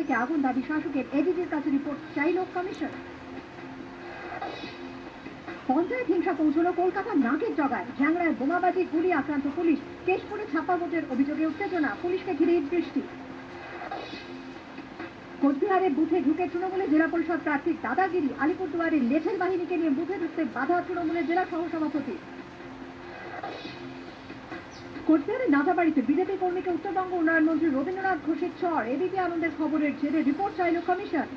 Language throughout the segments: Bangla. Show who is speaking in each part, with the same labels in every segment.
Speaker 1: থেকে আগুন, দাবি শাসকের। এডিজির কাছে রিপোর্ট চাইল কমিশন। পঞ্চায়েত হিংসা পৌঁছলো কলকাতার নাকের জগায়। ঝ্যাংড়ায় বোমাবাজি, গুলি, আক্রান্ত পুলিশ। কেশপুরে ছাপ্পা ভোটের অভিযোগে উত্তেজনা, পুলিশকে ঘিরে দৃষ্টি। কোচবিহারে বুথে ঢুকে তৃণমূলের জেলা পরিষদ প্রার্থীর দাদাগিরি। আলিপুরদুয়ারে লেঠের বাহিনীকে নিয়ে বুথে ঢুকতে বাধা তৃণমূলের জেলা সহসভাপতি। কোচবিহারের নাথাবাড়িতে বিজেপি কর্মীকে উত্তরবঙ্গ উন্নয়ন মন্ত্রী রবীন্দ্রনাথ ঘোষের চর। এবিপি আনন্দের খবরের জেরে রিপোর্ট চাইল কমিশন।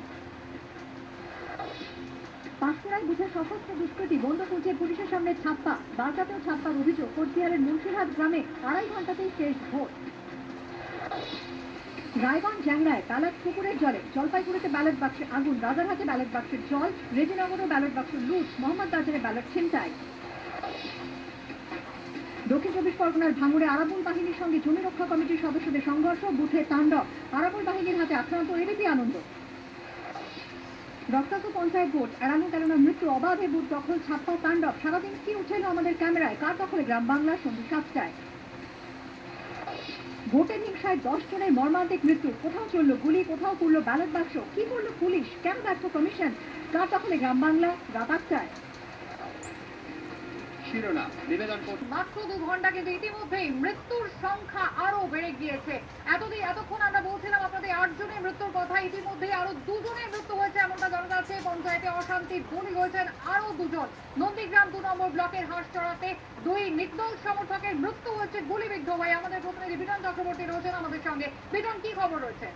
Speaker 1: পাঁশকুড়ায় বুথে সশস্ত্র দুষ্কৃতী, বন্ধ করছে পুলিশের সামনে ছাপ্পা। বারকাতেও ছাপ্পার অভিযোগ। কোচবিহারের মুন্সিরহাট গ্রামে 2.5 ঘন্টাতেই শেষ ভোট। রায়গঞ্জ জ্যাংড়ায় ব্যালট পুকুরের জলে। জলপাইগুড়িতে ব্যালট বাক্সে আগুন। রাজারহাটে ব্যালট বাক্সের জল। রেজিনগরে ব্যালট বাক্স লুট। মোহাম্মদবাজারে ব্যালট ছিনতাই। দক্ষিণ চব্বিশ পরগনার ভাঙড়ে আরাবুল বাহিনীর সঙ্গে জমি রক্ষা কমিটির সদস্যদের সংঘর্ষ, বুথে তাণ্ডব। আরাবুল বাহিনীর হাতে আক্রান্ত এবিপি আনন্দ। রক্তাক্ত পঞ্চায়েত ভোট, এড়ানো গেল না মৃত্যু, অবাধে বুথ দখল, ছাপ্পা, তাণ্ডব। সারাদিন কি উঠে এলো আমাদের ক্যামেরায়, কার দখলে গ্রাম বাংলা, সন্ধ্যে 7টায়। ভোটের হিংসায় 10 জনের মর্মান্তিক মৃত্যু। কোথাও চলল গুলি, কোথাও পুড়ল ব্যালট বাক্স। কি করল পুলিশ, কেন ব্যর্থ কমিশন, কার দখলে গ্রাম বাংলা, রাত 8টায়। মাত্র 2 ঘন্টা, কিন্তু ইতিমধ্যেই মৃত্যুর সংখ্যা আরো বেড়ে গিয়েছে। এতক্ষণ আমরা বলছিলাম আপনাদের 8 জনের মৃত্যুর কথা, ইতিমধ্যেই আরো 2 জনের মৃত্যু হয়েছে এমনটা জানা যাচ্ছে। পঞ্চায়েতে অশান্তি, গুলি হয়েছেন আরো 2 জন। নন্দীগ্রাম 2 নম্বর ব্লকের হাঁসচড়াতে 2 নির্দল সমর্থকের মৃত্যু হয়েছে গুলিবিদ্ধ হয়ে। আমাদের প্রতিনিধি বিটন চক্রবর্তী রয়েছেন আমাদের সঙ্গে। বিটন, কি খবর রয়েছে?